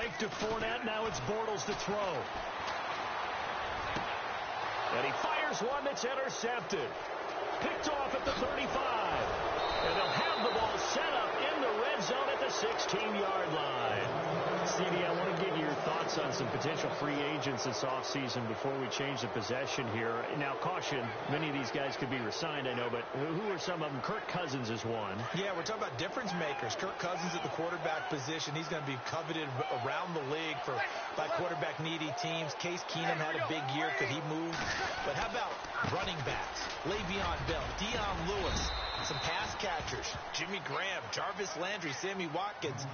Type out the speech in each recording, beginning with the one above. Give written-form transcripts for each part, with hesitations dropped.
fake to Fournette. Now it's Bortles to throw. And he fires one that's intercepted. Picked off at the 35. And they'll have the ball set up in the red zone at the 16-yard line. Stevie, I want to get your thoughts on some potential free agents this offseason before we change the possession here. Now, caution, many of these guys could be resigned, I know, but who are some of them? Kirk Cousins is one. Yeah, we're talking about difference makers. Kirk Cousins at the quarterback position. He's going to be coveted around the league by quarterback-needy teams. Case Keenum had a big year. Could he move? But how about running backs? Le'Veon Bell, Dion Lewis, some pass catchers, Jimmy Graham, Jarvis Landry, Sammy Watkins.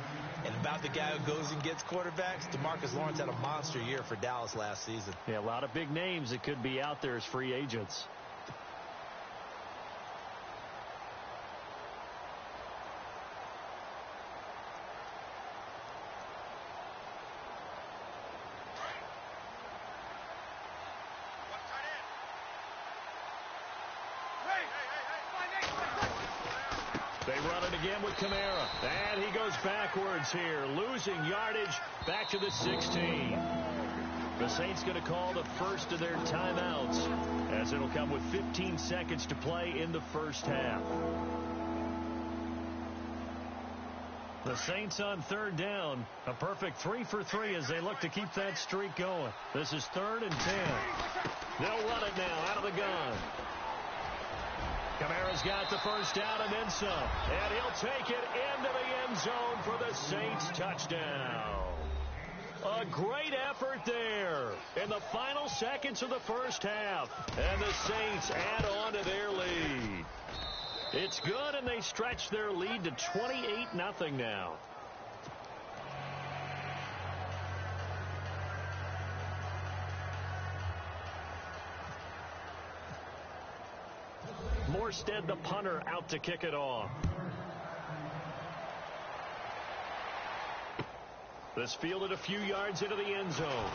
And about the guy who goes and gets quarterbacks, DeMarcus Lawrence had a monster year for Dallas last season. Yeah, a lot of big names that could be out there as free agents. They run it again with Kamara. And he goes backwards here, losing yardage back to the 16. The Saints going to call the first of their timeouts, as it'll come with 15 seconds to play in the first half. The Saints on third down. A perfect 3 for 3 as they look to keep that streak going. This is 3rd and 10. They'll run it now out of the gun. Kamara's got the first down and then some. And he'll take it into the end zone for the Saints touchdown. A great effort there in the final seconds of the first half. And the Saints add on to their lead. It's good, and they stretch their lead to 28-0 now. Morstead, the punter, out to kick it off. This fielded a few yards into the end zone.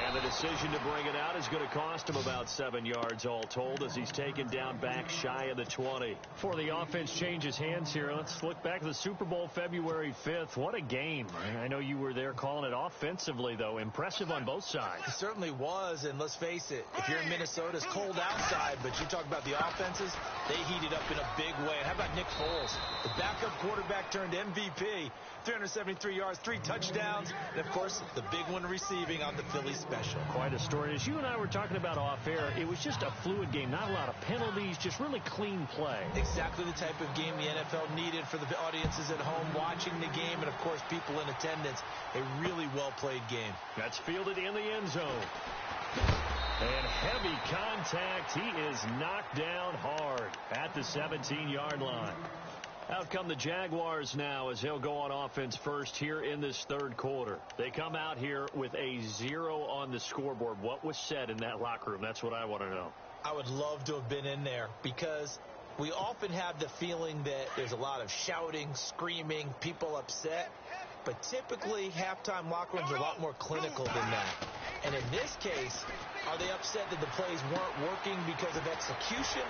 And the decision to bring it out is going to cost him about 7 yards all told, as he's taken down back shy of the 20. Before the offense changes hands here, let's look back to the Super Bowl February 5th. What a game. I know you were there calling it offensively, though. Impressive on both sides. It certainly was, and let's face it, if you're in Minnesota, it's cold outside, but you talk about the offenses, they heated up in a big way. And how about Nick Foles, the backup quarterback turned MVP, 373 yards, 3 touchdowns, and, of course, the big one receiving on the Philly special. Quite a story. As you and I were talking about off air, it was just a fluid game, not a lot of penalties, just really clean play. Exactly the type of game the NFL needed for the audiences at home watching the game, and, of course, people in attendance. A really well-played game. That's fielded in the end zone. And heavy contact. He is knocked down hard at the 17-yard line. Out come the Jaguars now as he'll go on offense first here in this third quarter. They come out here with a 0 on the scoreboard. What was said in that locker room? That's what I want to know. I would love to have been in there, because we often have the feeling that there's a lot of shouting, screaming, people upset. But typically, halftime locker rooms are a lot more clinical than that. And in this case, are they upset that the plays weren't working because of execution,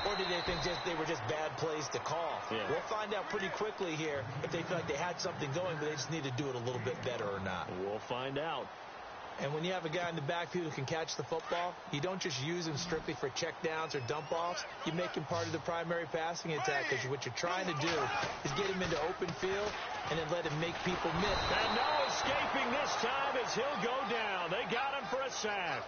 or did they think they were just bad plays to call? Yeah. We'll find out pretty quickly here if they feel like they had something going, but they just need to do it a little bit better or not. We'll find out. And when you have a guy in the backfield who can catch the football, you don't just use him strictly for checkdowns or dump-offs. You make him part of the primary passing attack, because what you're trying to do is get him into open field and then let him make people miss. And no escaping this time as he'll go down. They got him for a sack.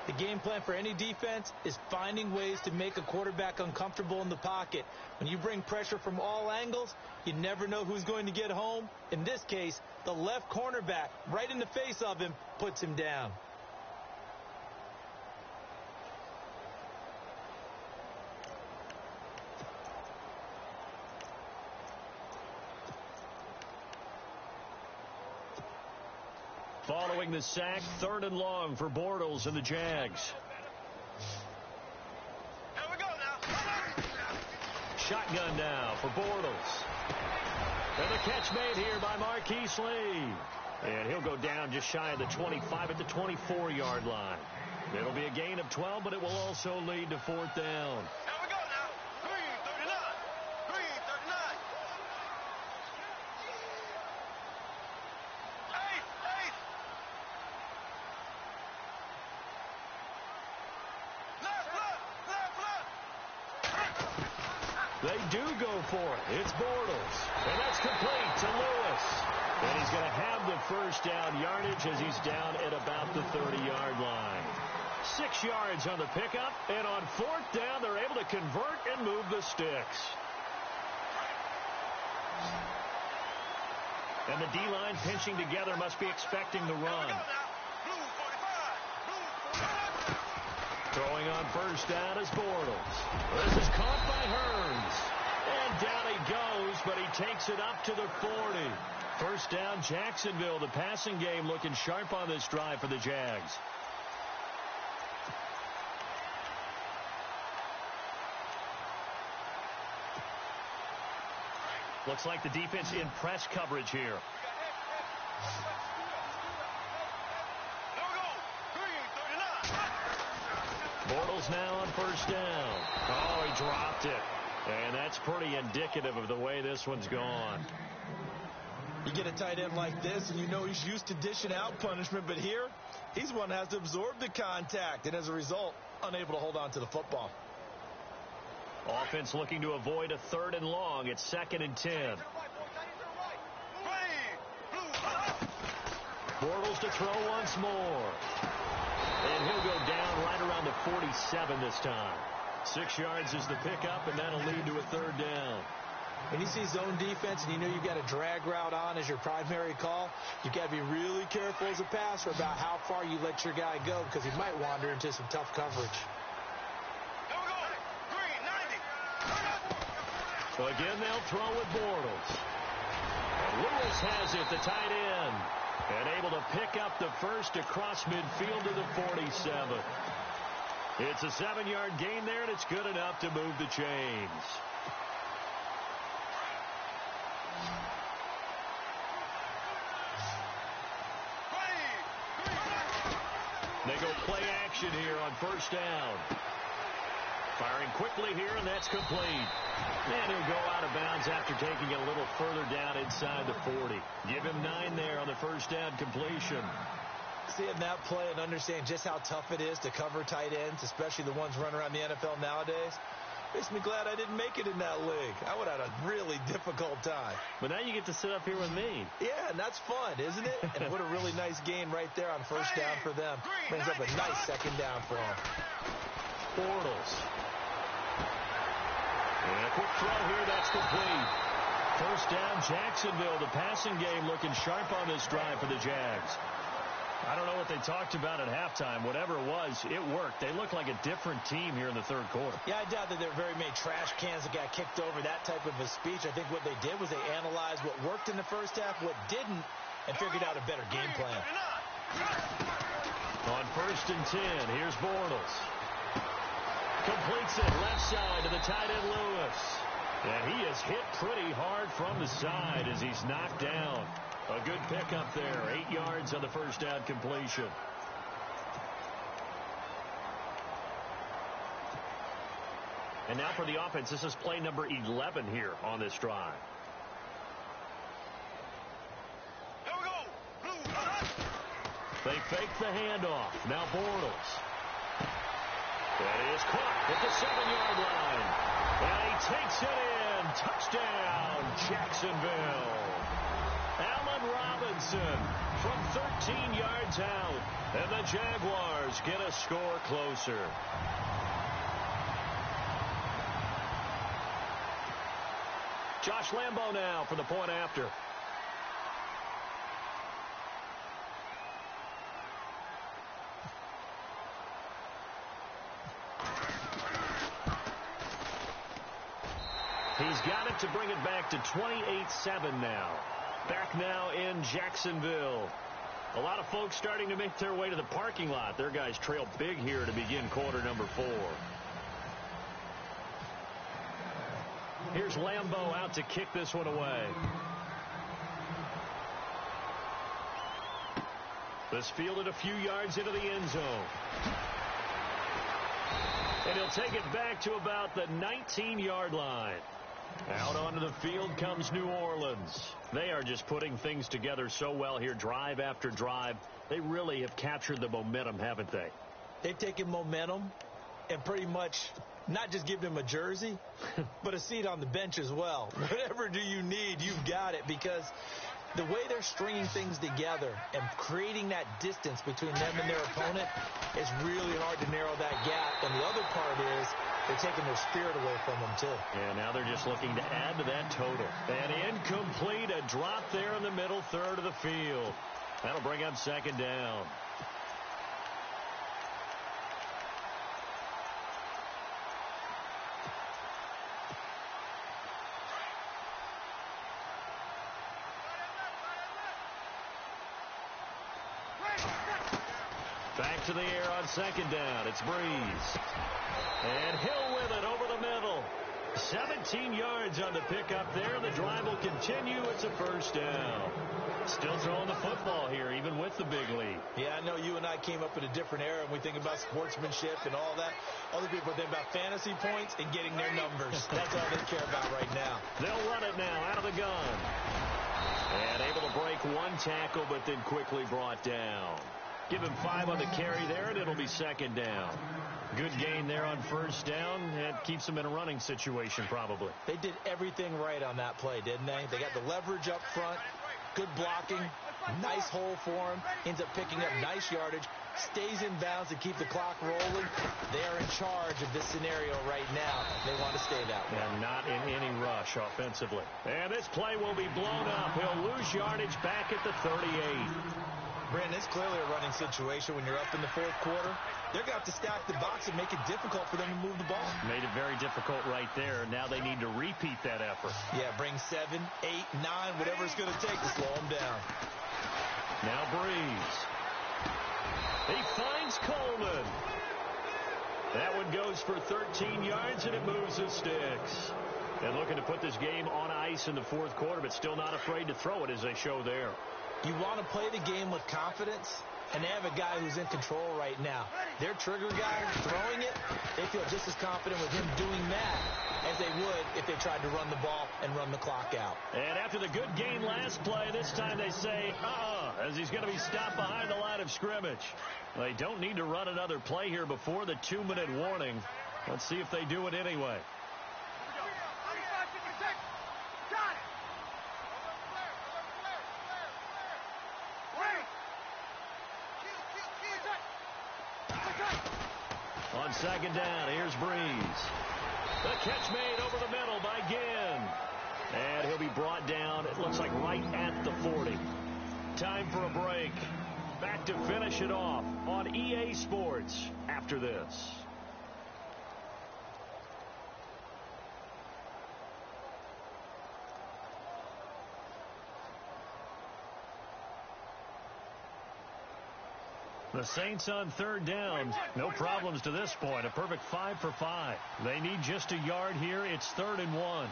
The game plan for any defense is finding ways to make a quarterback uncomfortable in the pocket. When you bring pressure from all angles, you never know who's going to get home. In this case, the left cornerback, right in the face of him, puts him down. Following the sack, 3rd and long for Bortles and the Jags. Here we go now. Shotgun now for Bortles. And the catch made here by Marquise Lee. And he'll go down just shy of the 25 at the 24-yard line. It'll be a gain of 12, but it will also lead to 4th down. Here we go now. 339. They do go for it. It's Bortles. And that's complete to Lewis. And he's going to have the first down yardage as he's down at about the 30-yard line. 6 yards on the pickup. And on 4th down, they're able to convert and move the sticks. And the D-line pinching together must be expecting the run. Throwing on first down is Bortles. This is caught by Hearns. And down he goes, but he takes it up to the 40. First down, Jacksonville. The passing game looking sharp on this drive for the Jags. Looks like the defense in press coverage here. Bortles now on first down. Oh, he dropped it. And that's pretty indicative of the way this one's gone. You get a tight end like this, and you know he's used to dishing out punishment, but here, he's one that has to absorb the contact, and as a result, unable to hold on to the football. Offense looking to avoid a 3rd and long. It's 2nd and 10. Bortles to throw once more. And he'll go down right around the 47 this time. 6 yards is the pickup, and that'll lead to a 3rd down. When you see zone defense and you know you've got a drag route on as your primary call, you've got to be really careful as a passer about how far you let your guy go because he might wander into some tough coverage. So again, they'll throw with Bortles. And Lewis has it, the tight end. And able to pick up the first across midfield to the 47. It's a 7-yard gain there, and it's good enough to move the chains. They go play action here on first down. Firing quickly here, and that's complete. And he'll go out of bounds after taking it a little further down inside the 40. Give him 9 there on the first down completion. Seeing that play and understand just how tough it is to cover tight ends, especially the ones running around the NFL nowadays, makes me glad I didn't make it in that league. I would have had a really difficult time. But now you get to sit up here with me. Yeah, and that's fun, isn't it? And what a really nice gain right there on first down for them. Brings up a nice 2nd down for them. Bortles. And a quick throw here, that's complete. First down, Jacksonville. The passing game looking sharp on this drive for the Jags. I don't know what they talked about at halftime. Whatever it was, it worked. They look like a different team here in the 3rd quarter. Yeah, I doubt that there were very many trash cans that got kicked over, that type of a speech. I think what they did was they analyzed what worked in the first half, what didn't, and figured out a better game plan. On 1st and 10, here's Bortles. Completes it left side to the tight end Lewis. And he is hit pretty hard from the side as he's knocked down. A good pickup there. 8 yards on the first down completion. And now for the offense. This is play number 11 here on this drive. Here we go. They fake the handoff. Now Bortles. That is caught at the 7-yard line. And he takes it in. Touchdown, Jacksonville. Allen Robinson from 13 yards out. And the Jaguars get a score closer. Josh Lambo now for the point after. He's got it to bring it back to 28-7 now. Back now in Jacksonville. A lot of folks starting to make their way to the parking lot. Their guys trail big here to begin quarter number 4. Here's Lambo out to kick this one away. This fielded a few yards into the end zone. And he'll take it back to about the 19-yard line. Out onto the field comes New Orleans. They are just putting things together so well here, drive after drive. They really have captured the momentum, haven't they? They've taken momentum and pretty much not just give him a jersey, but a seat on the bench as well. Whatever do you need, you've got it, because the way they're stringing things together and creating that distance between them and their opponent, it's really hard to narrow that gap. And the other part is they're taking their spirit away from them, too. Yeah, now they're just looking to add to that total. And incomplete, a drop there in the middle third of the field. That'll bring up second down. Back to the air on second down. It's Breeze. And Hill with it over the middle. 17 yards on the pickup there. The drive will continue. It's a first down. Still throwing the football here, even with the big lead. Yeah, I know you and I came up in a different era, and we think about sportsmanship and all that. Other people think about fantasy points and getting their numbers. That's all they care about right now. They'll run it now out of the gun. And able to break one tackle, but then quickly brought down. Give him 5 on the carry there, and it'll be second down. Good gain there on first down. It keeps them in a running situation, probably. They did everything right on that play, didn't they? They got the leverage up front, good blocking, nice hole for him, ends up picking up nice yardage, stays in bounds to keep the clock rolling. They are in charge of this scenario right now. They want to stay that way. And not in any rush offensively. And this play will be blown up. He'll lose yardage back at the 38. Brandon, it's clearly a running situation when you're up in the fourth quarter. They're going to have to stack the box and make it difficult for them to move the ball. Made it very difficult right there. Now they need to repeat that effort. Yeah, bring 7, 8, 9, whatever it's going to take to slow them down. Now Breeze. He finds Coleman. That one goes for 13 yards, and it moves the sticks. And looking to put this game on ice in the fourth quarter, but still not afraid to throw it as they show there. You want to play the game with confidence, and they have a guy who's in control right now. Their trigger guy throwing it, they feel just as confident with him doing that as they would if they tried to run the ball and run the clock out. And after the good game last play, this time they say, as he's going to be stopped behind the line of scrimmage. They don't need to run another play here before the 2-minute warning. Let's see if they do it anyway. On second down, here's Breeze. The catch made over the middle by Ginn. And he'll be brought down, it looks like right at the 40. Time for a break. Back to finish it off on EA Sports after this. The Saints on third down. No problems to this point. A perfect 5 for 5. They need just a yard here. It's 3rd and 1.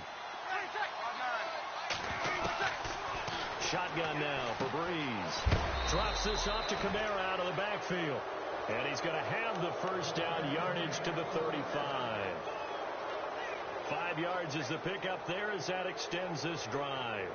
Shotgun now for Breeze. Drops this off to Kamara out of the backfield. And he's going to have the first down, yardage to the 35. 5 yards is the pickup there as that extends this drive.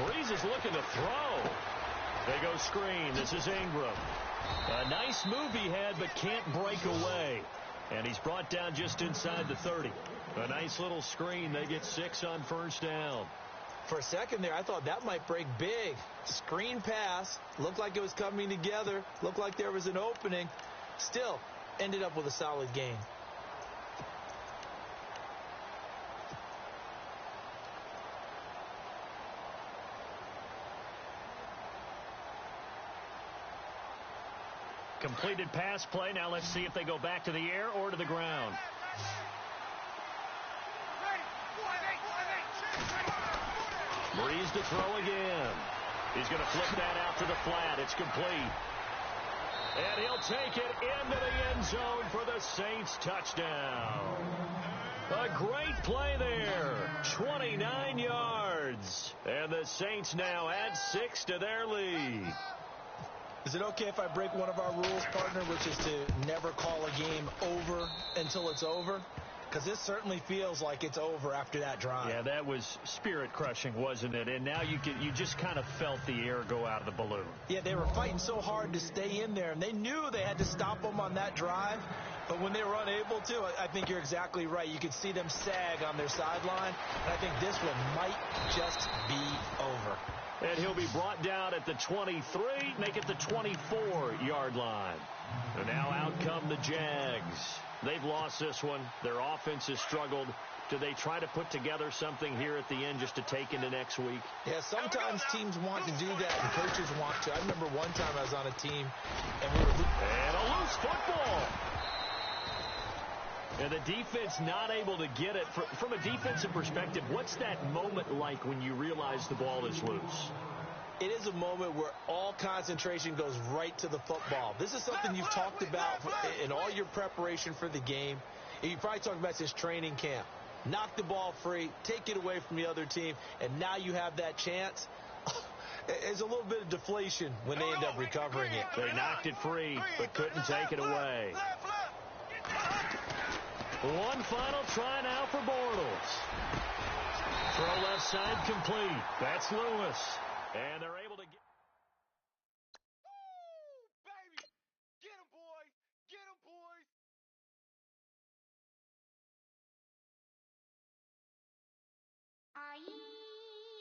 Breeze is looking to throw. They go screen. This is Ingram. A nice move he had, but can't break away. And he's brought down just inside the 30. A nice little screen. They get 6 on first down. For a second there, I thought that might break big. Screen pass. Looked like it was coming together. Looked like there was an opening. Still, ended up with a solid game. Completed pass play. Now let's see if they go back to the air or to the ground. Breeze to throw again. He's going to flip that out to the flat. It's complete. And he'll take it into the end zone for the Saints touchdown. A great play there. 29 yards. And the Saints now add 6 to their lead. Is it okay if I break one of our rules, partner, which is to never call a game over until it's over? Because this certainly feels like it's over after that drive. Yeah, that was spirit-crushing, wasn't it? And now you just kind of felt the air go out of the balloon. Yeah, they were fighting so hard to stay in there, and they knew they had to stop them on that drive. But when they were unable to, I think you're exactly right. You could see them sag on their sideline, and I think this one might just be over. And he'll be brought down at the 23, make it the 24-yard line. And now out come the Jags. They've lost this one. Their offense has struggled. Do they try to put together something here at the end just to take into next week? Yeah, sometimes teams want to do that and coaches want to. I remember one time I was on a team and we were... And a loose football. And the defense not able to get it. From a defensive perspective, what's that moment like when you realize the ball is loose? It is a moment where all concentration goes right to the football. This is something you've talked about in all your preparation for the game. And you probably talked about since training camp. Knock the ball free, take it away from the other team, and now you have that chance. There's a little bit of deflation when they end up recovering it. They knocked it free, but couldn't take it away. One final try now for Bortles. Throw left side complete. That's Lewis. And they're able to get... Woo, baby! Get him, boys! Get him, boys! Thank you.